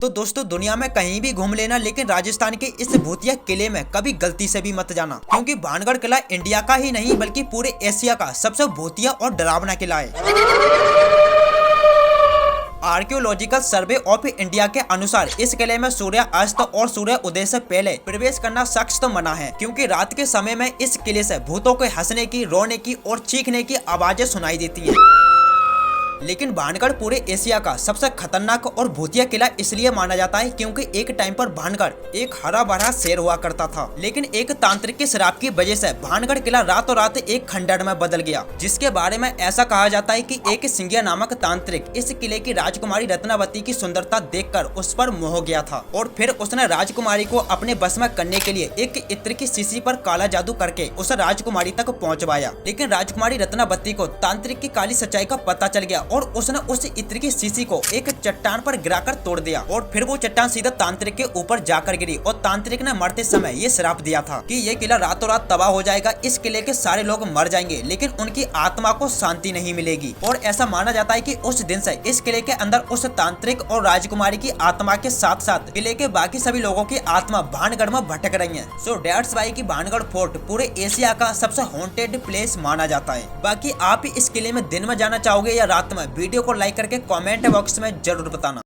तो दोस्तों दुनिया में कहीं भी घूम लेना, लेकिन राजस्थान के इस भूतिया किले में कभी गलती से भी मत जाना, क्योंकि भानगढ़ किला इंडिया का ही नहीं बल्कि पूरे एशिया का सबसे भूतिया और डरावना किला है। आर्कियोलॉजिकल सर्वे ऑफ इंडिया के अनुसार इस किले में सूर्य अस्त और सूर्य उदय से पहले प्रवेश करना सख्त मना है, क्योंकि रात के समय में इस किले से भूतों के हंसने की, रोने की और चीखने की आवाजें सुनाई देती हैं। लेकिन भानगढ़ पूरे एशिया का सबसे खतरनाक और भूतिया किला इसलिए माना जाता है क्योंकि एक टाइम पर भानगढ़ एक हरा भरा शहर हुआ करता था, लेकिन एक तांत्रिक के श्राप की वजह से भानगढ़ किला रातों रात एक खंडहर में बदल गया, जिसके बारे में ऐसा कहा जाता है कि एक सिंगिया नामक तांत्रिक इस किले की राजकुमारी रत्नावती की सुंदरता देखकर उस पर मोह गया था और फिर उसने राजकुमारी को अपने बस में करने के लिए एक इत्र की शीशी पर काला जादू करके उस राजकुमारी तक पहुंचवाया। लेकिन राजकुमारी रत्नावती को तांत्रिक की काली सच्चाई का पता चल गया और उसने उस इत्र की शीशी को एक चट्टान पर गिराकर तोड़ दिया और फिर वो चट्टान सीधा तांत्रिक के ऊपर जाकर गिरी और तांत्रिक ने मरते समय ये श्राप दिया था कि ये किला रातों रात तबाह हो जाएगा, इस किले के सारे लोग मर जाएंगे लेकिन उनकी आत्मा को शांति नहीं मिलेगी। और ऐसा माना जाता है कि उस दिन से इस किले के अंदर उस तांत्रिक और राजकुमारी की आत्मा के साथ साथ किले के बाकी सभी लोगों की आत्मा भानगढ़ में भटक रही है। सो डेट्स वाई की भानगढ़ फोर्ट पूरे एशिया का सबसे हॉन्टेड प्लेस माना जाता है। बाकी आप इस किले में दिन में जाना चाहोगे या रात में? वीडियो को लाइक करके कमेंट बॉक्स में जरूर बताना।